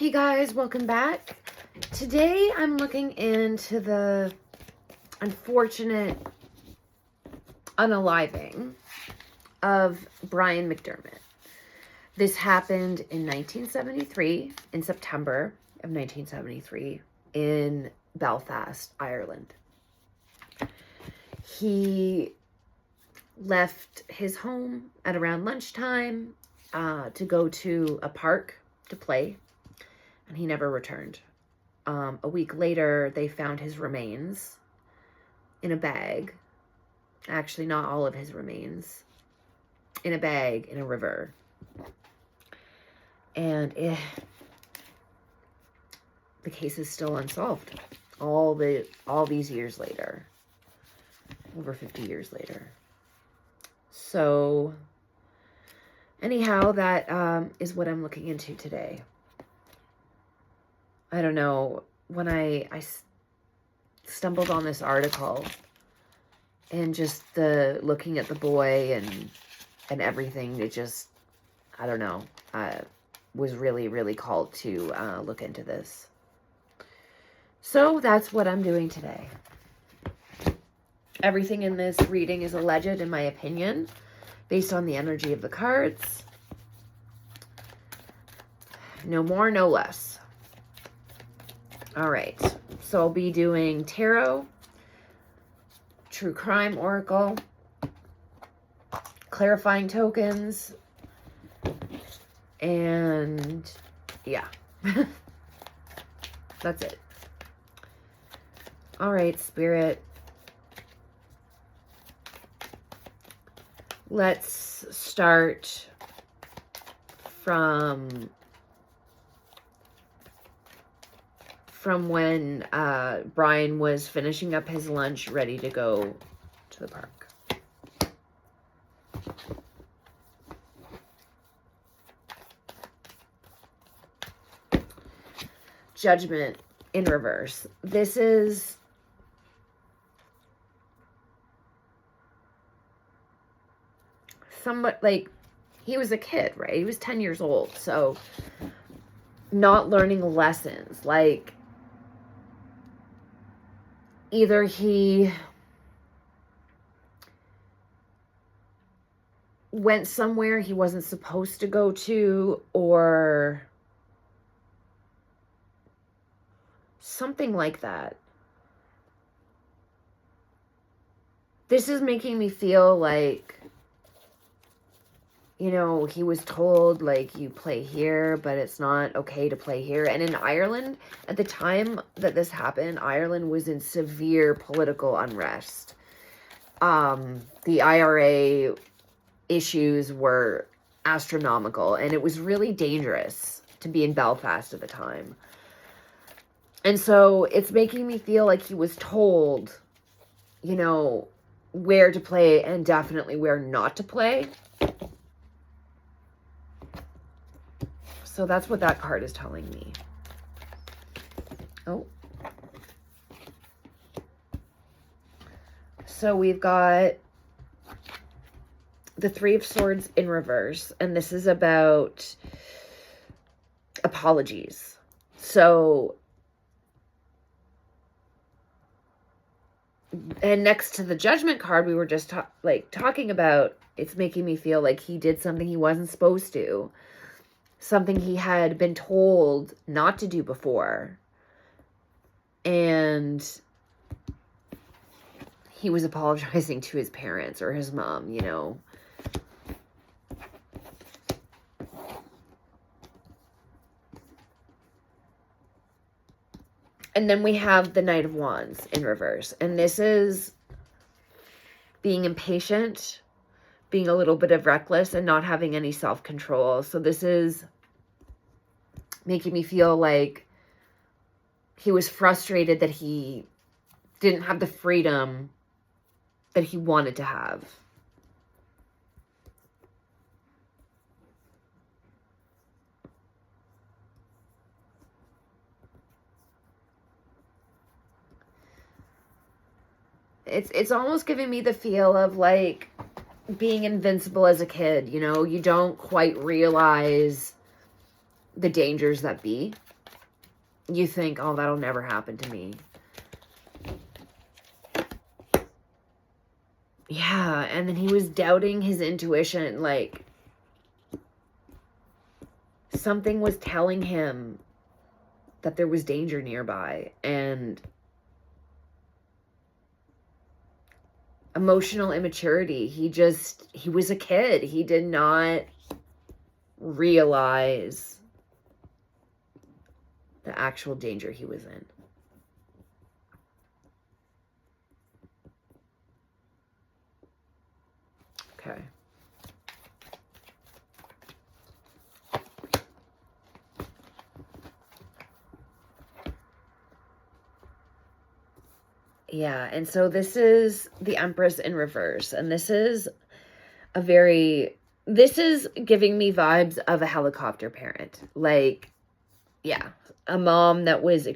Hey guys, welcome back. Today I'm looking into the unfortunate unaliving of Brian McDermott. This happened in 1973, in September of 1973, in Belfast, Ireland. He left his home at around lunchtime to go to a park to play, and he never returned. A week later, they found his remains in a bag. Actually, not all of his remains. In a bag in a river. And the case is still unsolved. All these years later. Over 50 years later. So, anyhow, that is what I'm looking into today. I don't know, when I stumbled on this article and just looking at the boy and everything, it just, I don't know, was really, really called to look into this. So that's what I'm doing today. Everything in this reading is alleged, in my opinion, based on the energy of the cards. No more, no less. All right, so I'll be doing tarot, true crime oracle, clarifying tokens, and yeah, that's it. All right, Spirit. Let's start from when Brian was finishing up his lunch, ready to go to the park. Judgment in reverse. This is somewhat like, he was a kid, right? He was 10 years old, so not learning lessons, like, either he went somewhere he wasn't supposed to go to, or something like that. This is making me feel like, you know, he was told, like, you play here, but it's not okay to play here. And in Ireland, at the time that this happened, Ireland was in severe political unrest. The IRA issues were astronomical, and it was really dangerous to be in Belfast at the time. And so it's making me feel like he was told, you know, where to play and definitely where not to play. So that's what that card is telling me. Oh. So we've got the Three of Swords in reverse. And this is about apologies. So, and next to the Judgment card we were just talking about, it's making me feel like he did something he wasn't supposed to. Something he had been told not to do before. And he was apologizing to his parents or his mom, you know. And then we have the Knight of Wands in reverse. And this is being impatient, being a little bit of reckless, and not having any self-control. So this is making me feel like he was frustrated that he didn't have the freedom that he wanted to have. It's almost giving me the feel of like being invincible as a kid, you know, you don't quite realize the dangers that be. You think, oh, that'll never happen to me. Yeah, and then he was doubting his intuition, like something was telling him that there was danger nearby, and emotional immaturity. He was a kid. He did not realize the actual danger he was in. Okay. Yeah, and so this is the Empress in reverse, and this is giving me vibes of a helicopter parent. Like, yeah, a mom that was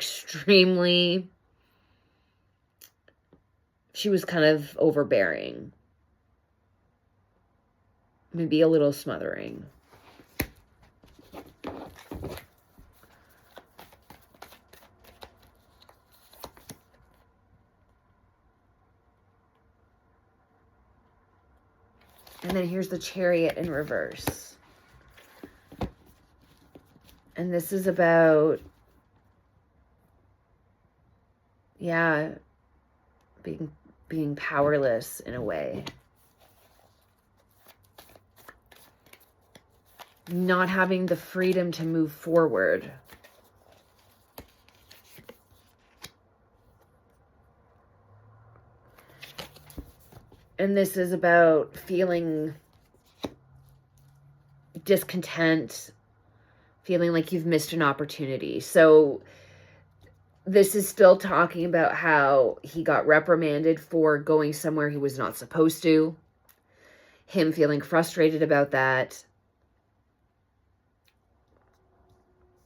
she was kind of overbearing. Maybe a little smothering. And then here's the Chariot in reverse. And this is about, yeah, being powerless in a way. Not having the freedom to move forward. And this is about feeling discontent, feeling like you've missed an opportunity. So this is still talking about how he got reprimanded for going somewhere he was not supposed to. Him feeling frustrated about that.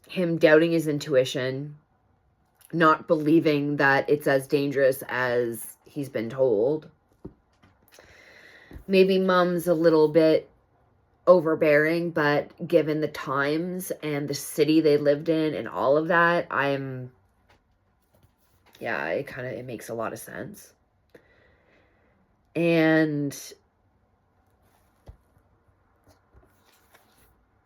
Him doubting his intuition. Not believing that it's as dangerous as he's been told. Maybe mom's a little bit overbearing, but given the times and the city they lived in and all of that, it makes a lot of sense. And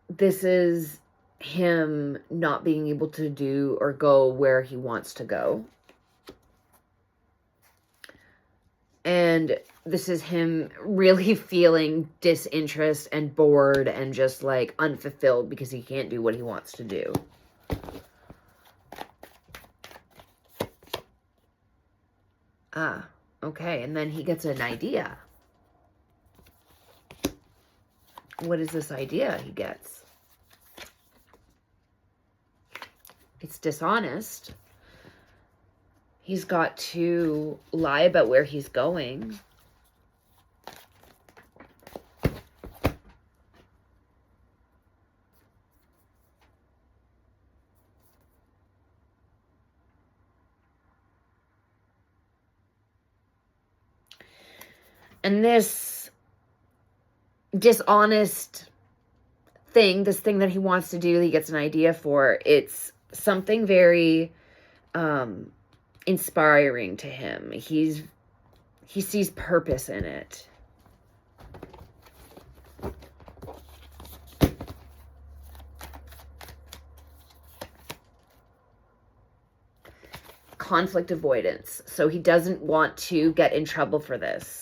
this is him not being able to do or go where he wants to go. And this is him really feeling disinterest and bored and just like unfulfilled because he can't do what he wants to do. Ah, okay. And then he gets an idea. What is this idea he gets? It's dishonest. He's got to lie about where he's going. And this dishonest thing, this thing that he wants to do, he gets an idea for, it's something very inspiring to him. He sees purpose in it. Conflict avoidance. So he doesn't want to get in trouble for this.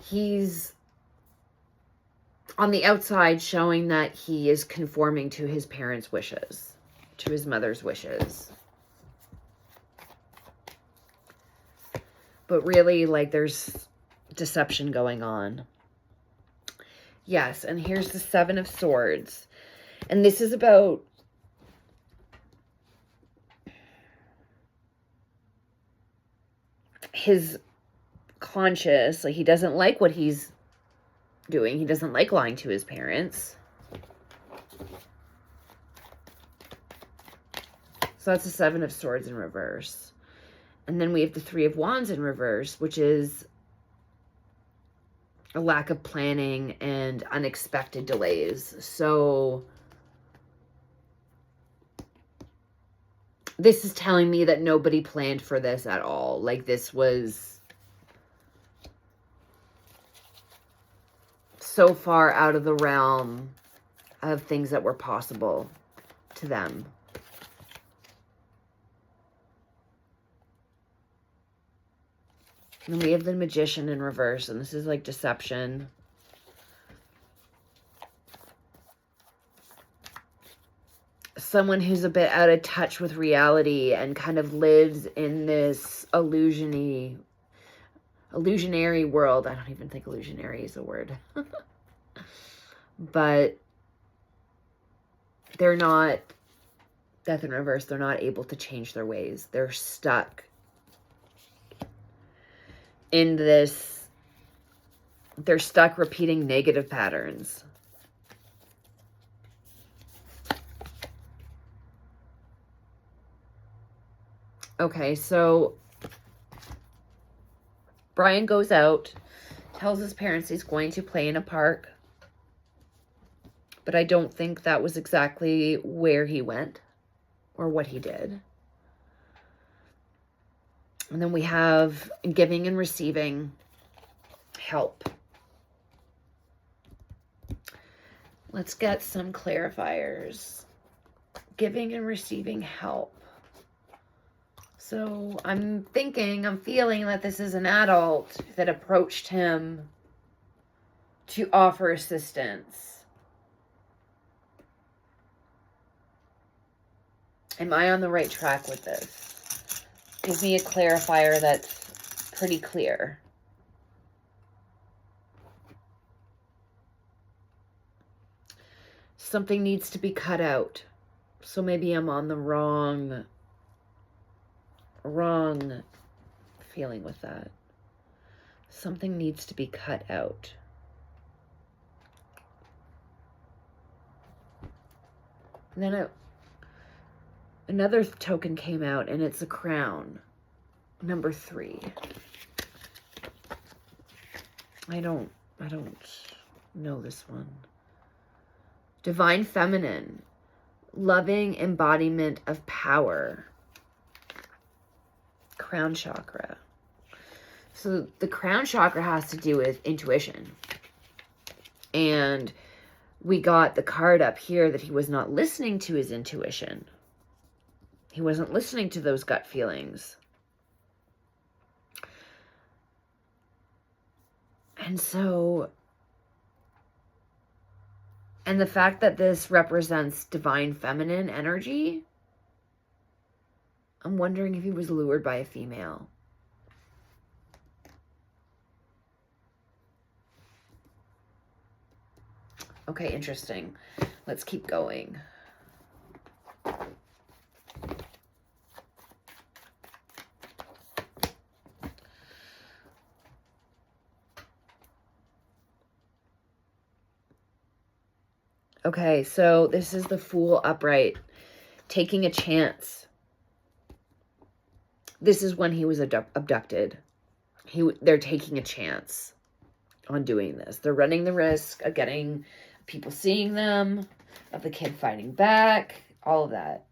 He's on the outside showing that he is conforming to his parents' wishes, to his mother's wishes. But really, like, there's deception going on. Yes, and here's the Seven of Swords. And this is about his conscious, like, he doesn't like what he's doing. He doesn't like lying to his parents. So that's the Seven of Swords in reverse. And then we have the Three of Wands in reverse, which is a lack of planning and unexpected delays. So this is telling me that nobody planned for this at all. Like, this was so far out of the realm of things that were possible to them. And we have the Magician in reverse, and this is like deception. Someone who's a bit out of touch with reality and kind of lives in this illusionary world. I don't even think illusionary is a word. But they're not, Death in reverse, they're not able to change their ways. They're stuck in this, they're stuck repeating negative patterns. Okay, so Brian goes out, tells his parents he's going to play in a park, but I don't think that was exactly where he went or what he did. And then we have giving and receiving help. Let's get some clarifiers. Giving and receiving help. So I'm feeling that this is an adult that approached him to offer assistance. Am I on the right track with this? Give me a clarifier that's pretty clear. Something needs to be cut out. So maybe I'm on the wrong feeling with that. Something needs to be cut out. And then another token came out, and it's a crown. Number 3. I don't know this one. Divine Feminine. Loving embodiment of power. Crown chakra. So the crown chakra has to do with intuition. And we got the card up here that he was not listening to his intuition. He wasn't listening to those gut feelings. And so, and the fact that this represents divine feminine energy, I'm wondering if he was lured by a female. Okay, interesting. Let's keep going. Okay, so this is the Fool upright, taking a chance. This is when he was abducted. They're taking a chance on doing this. They're running the risk of getting people seeing them, of the kid fighting back, all of that.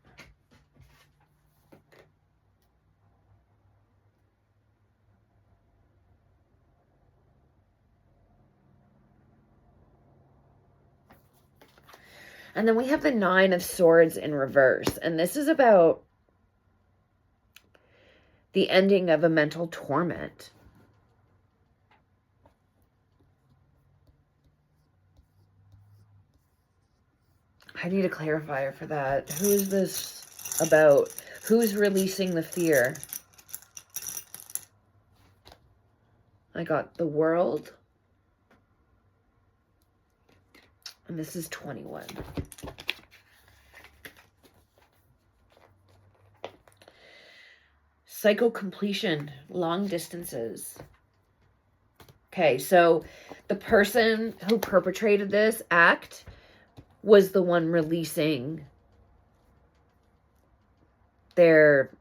And then we have the Nine of Swords in reverse. And this is about the ending of a mental torment. I need a clarifier for that. Who is this about? Who's releasing the fear? I got the World. And this is 21. Cycle completion, long distances. Okay, so the person who perpetrated this act was the one releasing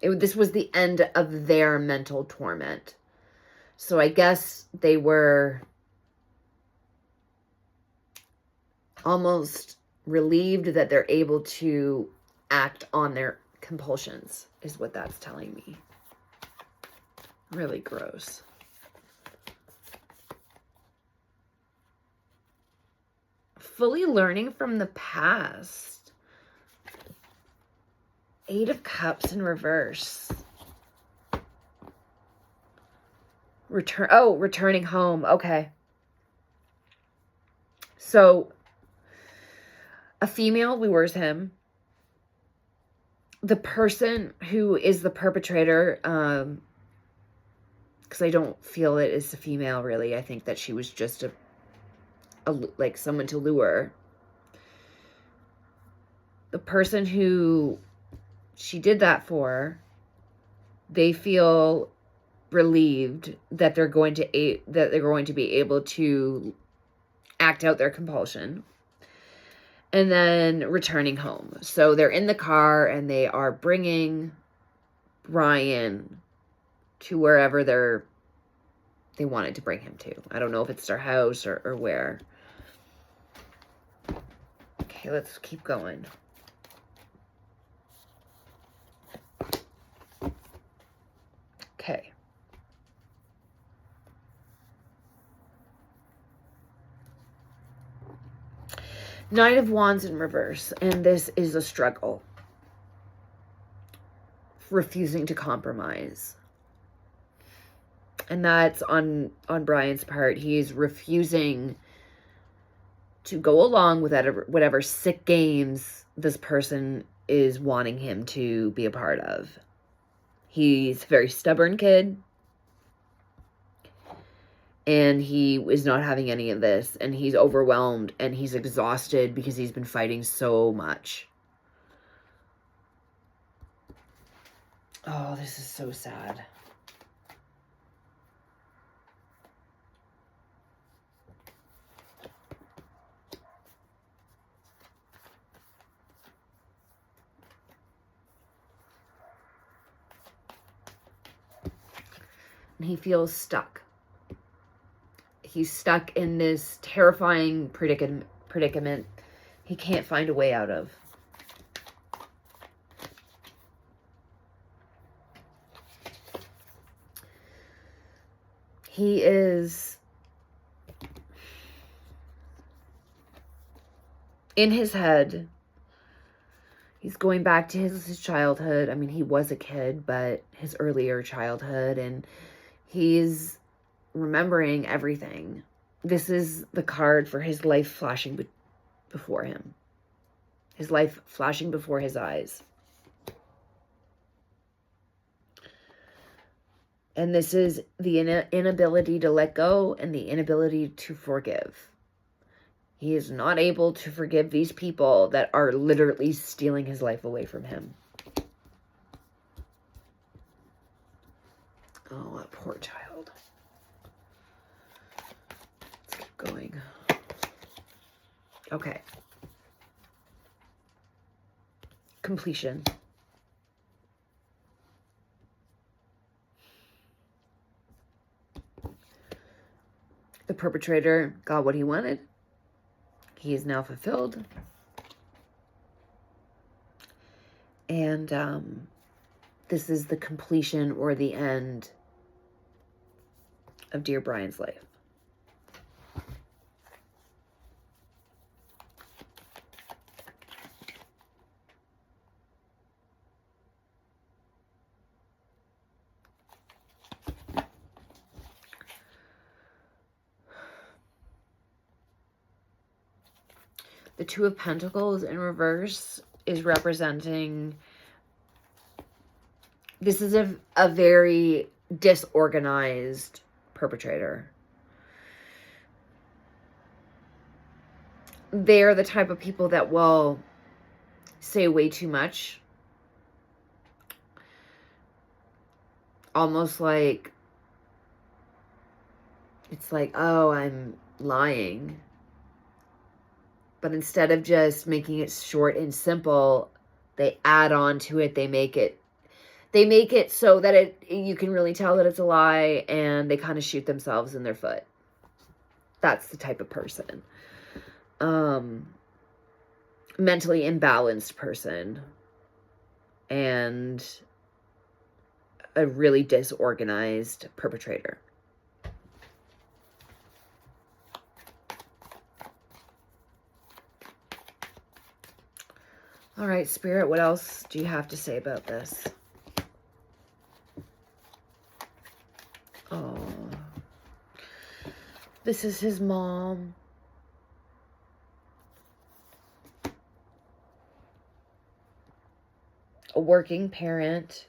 this was the end of their mental torment. So I guess they were almost relieved that they're able to act on their compulsions, is what that's telling me. Really gross. Fully learning from the past. 8 of Cups in reverse. Returning home. Okay. So, a female lures him. The person who is the perpetrator, because I don't feel it is a female, really. I think that she was just like someone to lure. The person who she did that for, they feel relieved that they're going to be able to act out their compulsion, and then returning home. So they're in the car and they are bringing Brian to wherever they wanted to bring him to. I don't know if it's their house or where. Okay, let's keep going. Okay. Nine of Wands in reverse, and this is a struggle. Refusing to compromise. And that's on Brian's part. He's refusing to go along with whatever sick games this person is wanting him to be a part of. He's a very stubborn kid. And he is not having any of this. And he's overwhelmed and he's exhausted because he's been fighting so much. Oh, this is so sad. And he feels stuck. He's stuck in this terrifying predicament he can't find a way out of. He is in his head. He's going back to his childhood. I mean, he was a kid, but his earlier childhood, and he's remembering everything. This is the card for his life flashing before him. His life flashing before his eyes. And this is the inability to let go and the inability to forgive. He is not able to forgive these people that are literally stealing his life away from him. Oh, that poor child. Let's keep going. Okay. Completion. The perpetrator got what he wanted. He is now fulfilled. And this is the completion or the end of dear Brian's life. The Two of Pentacles in reverse is representing, this is a very disorganized perpetrator. They're the type of people that will say way too much. Almost like, it's like, oh, I'm lying. But instead of just making it short and simple, they add on to it. They make it They make it so that you can really tell that it's a lie, and they kind of shoot themselves in their foot. That's the type of person. Mentally imbalanced person. And a really disorganized perpetrator. All right, Spirit, what else do you have to say about this? Oh, this is his mom. A working parent,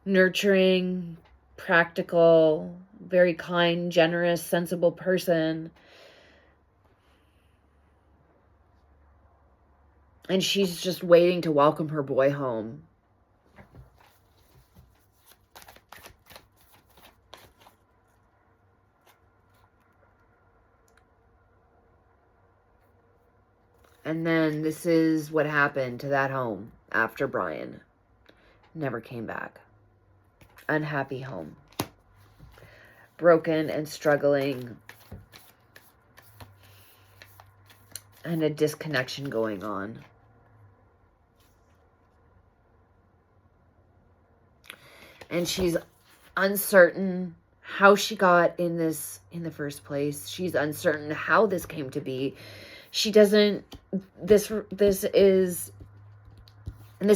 nurturing, practical, very kind, generous, sensible person. And she's just waiting to welcome her boy home. And then this is what happened to that home after Brian never came back. Unhappy home. Broken and struggling. And a disconnection going on. And she's uncertain how she got in this in the first place. She's uncertain how this came to be. She doesn't, this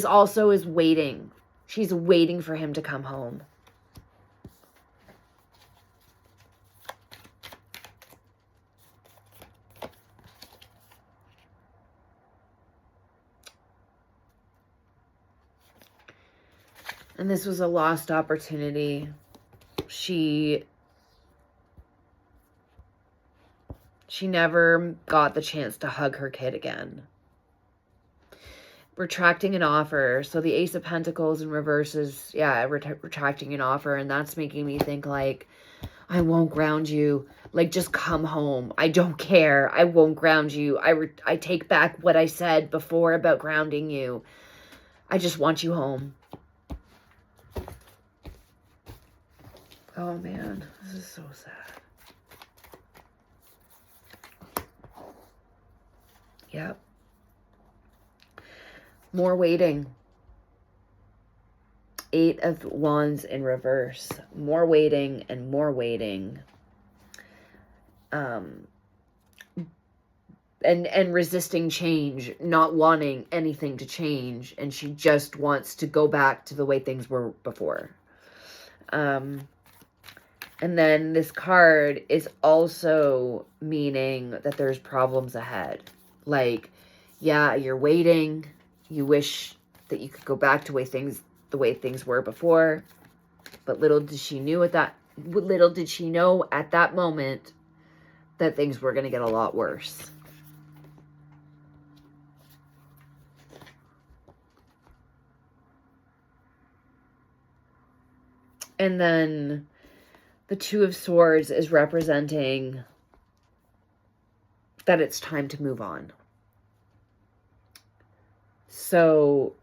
also is waiting. She's waiting for him to come home. And this was a lost opportunity. She never got the chance to hug her kid again. Retracting an offer. So the Ace of Pentacles in reverse is, yeah, retracting an offer. And that's making me think like, I won't ground you. Like, just come home. I don't care. I won't ground you. I take back what I said before about grounding you. I just want you home. Oh, man. This is so sad. Yep. More waiting. 8 of Wands in reverse. More waiting and more waiting. And resisting change, not wanting anything to change, and she just wants to go back to the way things were before. And then this card is also meaning that there's problems ahead. Like, yeah, you're waiting. You wish that you could go back to the way things were before. But little did she know at that moment that things were going to get a lot worse. And then the 2 of Swords is representing that it's time to move on. So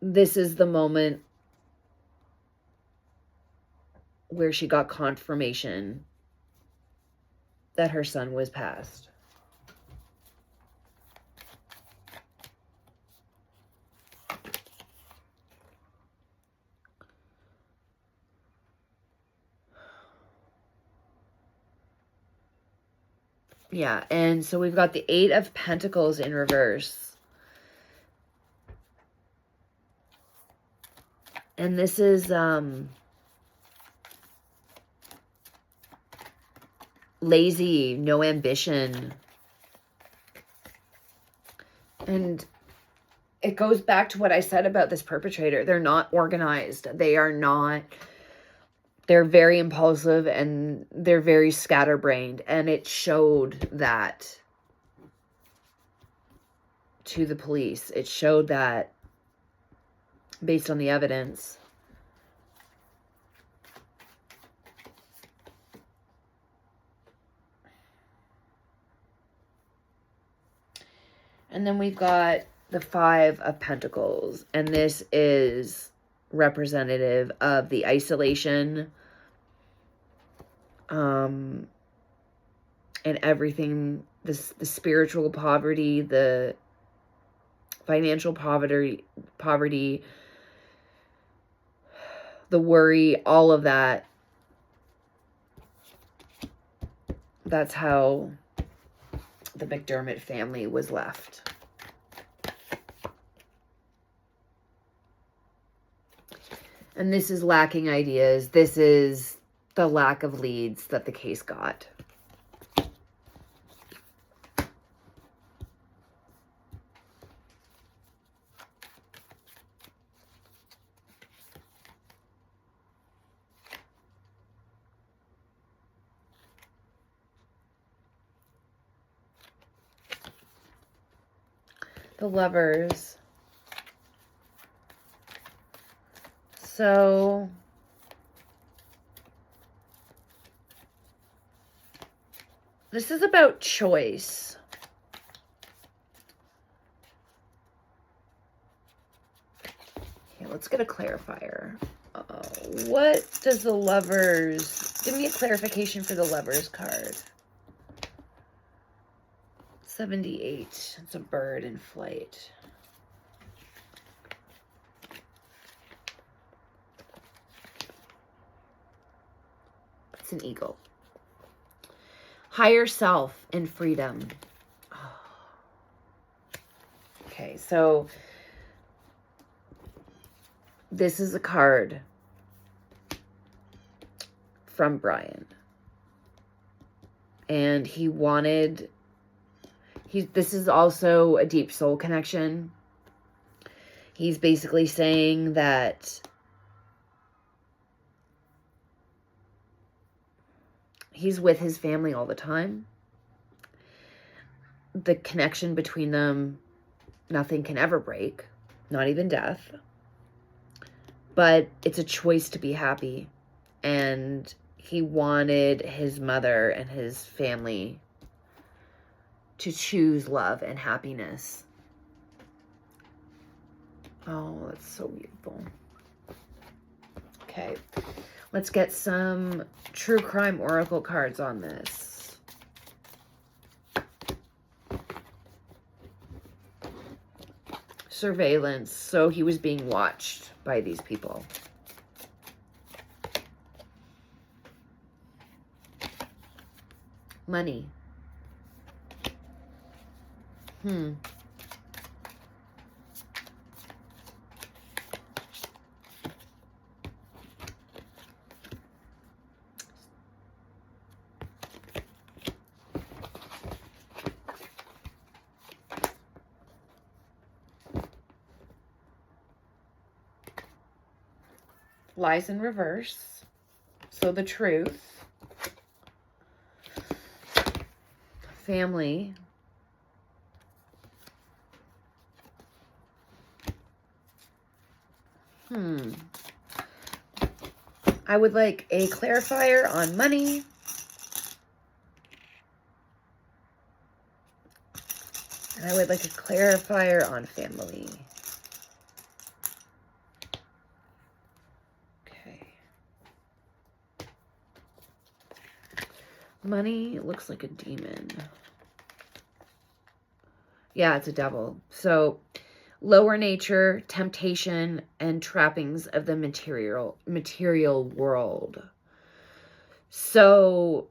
this is the moment where she got confirmation that her son was passed. Yeah, and so we've got the 8 of Pentacles in reverse. And this is lazy, no ambition. And it goes back to what I said about this perpetrator. They're not organized. They're very impulsive and they're very scatterbrained. And it showed that to the police. It showed that based on the evidence. And then we've got the Five of Pentacles. And this is representative of the isolation, and everything, the spiritual poverty, the financial poverty, the worry, all of that. That's how the McDermott family was left. And this is lacking ideas. This is the lack of leads that the case got. The Lovers. So this is about choice. Okay, let's get a clarifier. What does the Lovers... Give me a clarification for the Lovers card. 78. It's a bird in flight. It's an eagle. Higher self and freedom. Oh. Okay, so this is a card from Brian. And he wanted... This is also a deep soul connection. He's basically saying that he's with his family all the time. The connection between them, nothing can ever break, not even death. But it's a choice to be happy. And he wanted his mother and his family to choose love and happiness. Oh, that's so beautiful. Okay, let's get some true crime oracle cards on this. Surveillance. So he was being watched by these people. Money. Lies in reverse. So the truth. Family. I would like a clarifier on money. And I would like a clarifier on family. Okay. Money looks like a demon. Yeah, it's a devil. So lower nature, temptation, and trappings of the material world. So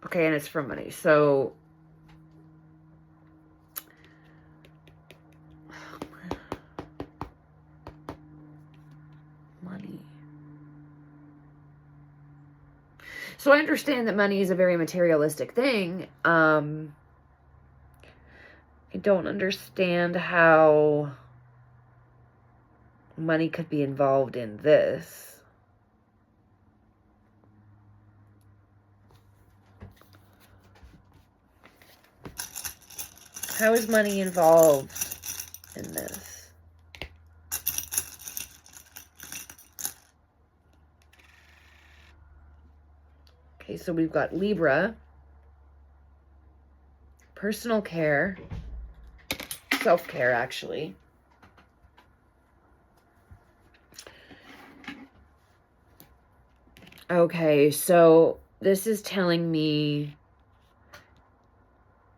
okay, and it's for money. So money. So I understand that money is a very materialistic thing. I don't understand how money could be involved in this. How is money involved in this? Okay, so we've got Libra, personal care, self-care actually. Okay, so this is telling me,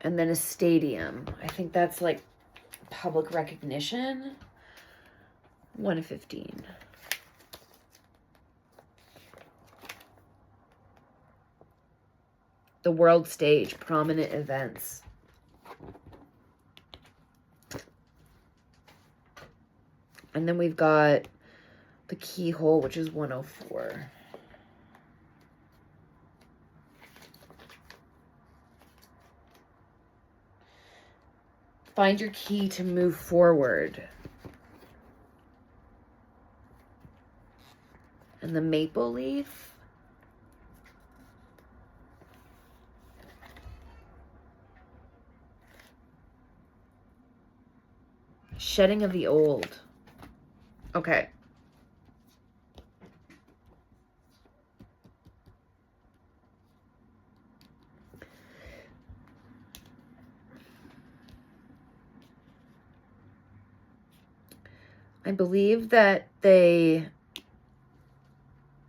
and then a stadium. I think that's like public recognition. 1 of 15. The world stage, prominent events. And then we've got the keyhole, which is 104. Find your key to move forward. And the maple leaf. Shedding of the old. Okay. I believe that they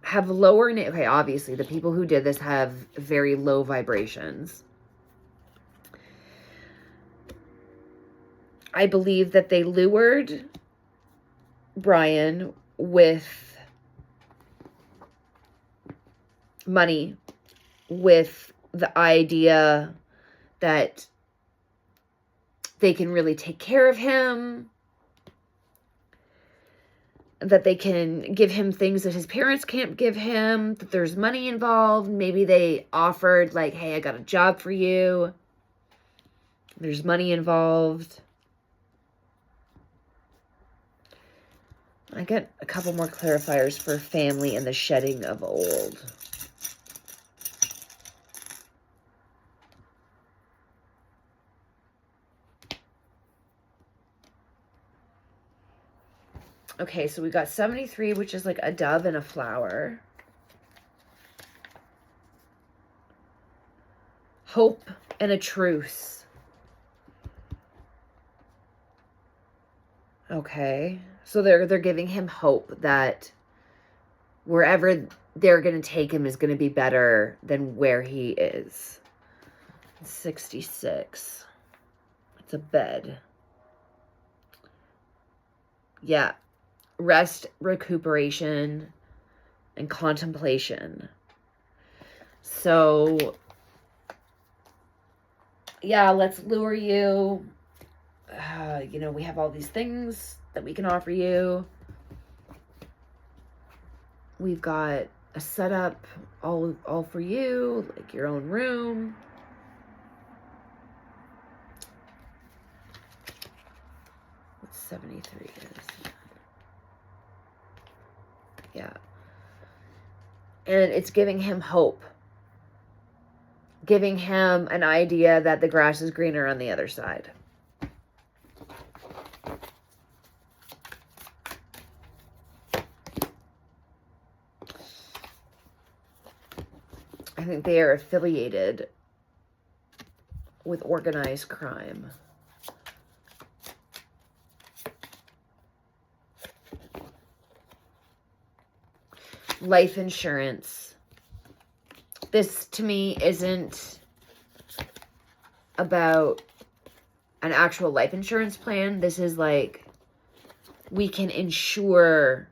have lower, okay, obviously the people who did this have very low vibrations. I believe that they lured Brian with money, with the idea that they can really take care of him, that they can give him things that his parents can't give him, that there's money involved. Maybe they offered like, hey, I got a job for you. There's money involved. I get a couple more clarifiers for family and the shedding of old. Okay, so we got 73, which is like a dove and a flower. Hope and a truce. Okay, so they're giving him hope that wherever they're going to take him is going to be better than where he is. 66. It's a bed. Yeah. Rest, recuperation, and contemplation. So, yeah, let's lure you. You know, we have all these things that we can offer you. We've got a setup all for you, like your own room. What 73 is. Yeah. And it's giving him hope. Giving him an idea that the grass is greener on the other side. I think they are affiliated with organized crime. Life insurance. This to me isn't about an actual life insurance plan. This is like, we can ensure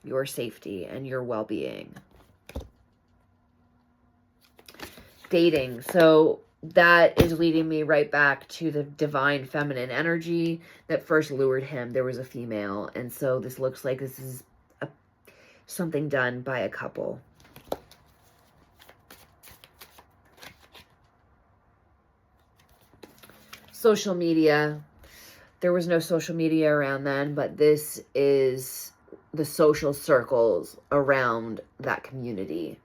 your safety and your well-being. Dating. So that is leading me right back to the divine feminine energy that first lured him. There was a female. And so this looks like this is something done by a couple. Social media. There was no social media around then, but this is the social circles around that community.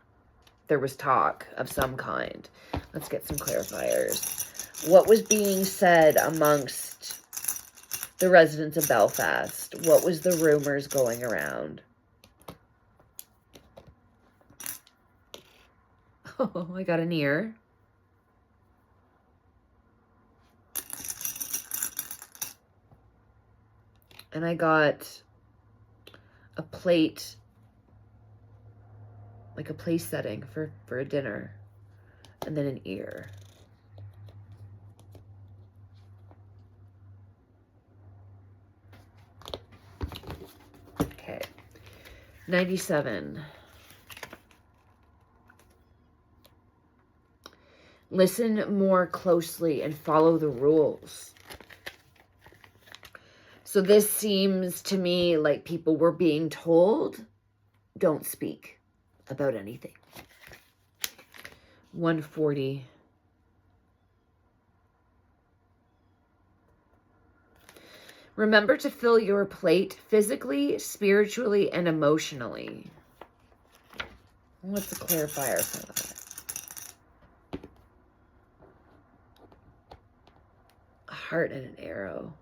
There was talk of some kind. Let's get some clarifiers. What was being said amongst the residents of Belfast? What was the rumors going around? Oh, I got an ear. And I got a plate, like a place setting for a dinner. And then an ear. Okay. 97. Listen more closely and follow the rules. So this seems to me like people were being told, don't speak about anything. 140. Remember to fill your plate physically, spiritually, and emotionally. What's the clarifier for that? A heart and an arrow.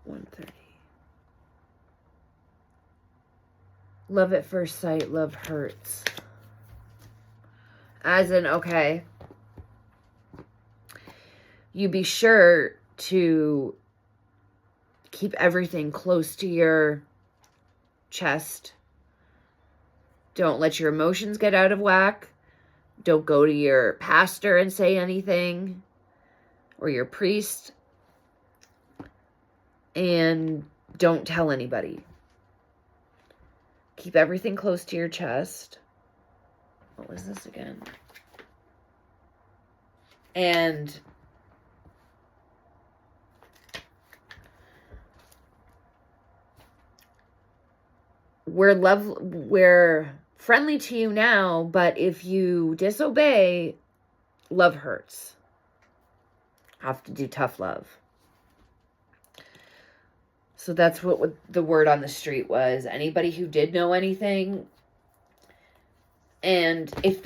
130. Love at first sight, love hurts. As in, okay, you be sure to keep everything close to your chest. Don't let your emotions get out of whack. Don't go to your pastor and say anything, or your priest. And don't tell anybody. Keep everything close to your chest. What was this again? And we're friendly to you now, but if you disobey, love hurts. Have to do tough love. So that's what the word on the street was. Anybody who did know anything, and if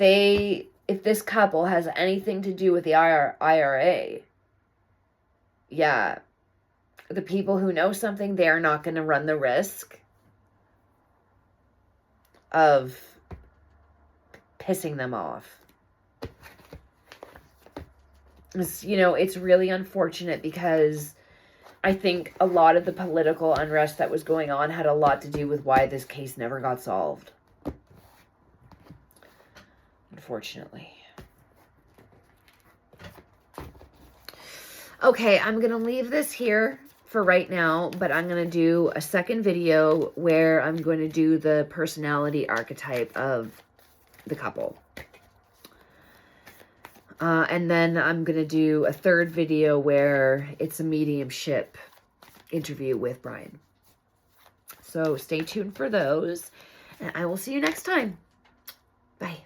this couple has anything to do with the IRA, yeah, the people who know something, they're not going to run the risk of pissing them off. It's really unfortunate because I think a lot of the political unrest that was going on had a lot to do with why this case never got solved. Unfortunately. Okay, I'm going to leave this here for right now, but I'm going to do a second video where I'm going to do the personality archetype of the couple. And then I'm going to do a third video where it's a mediumship interview with Brian. So stay tuned for those, and I will see you next time. Bye.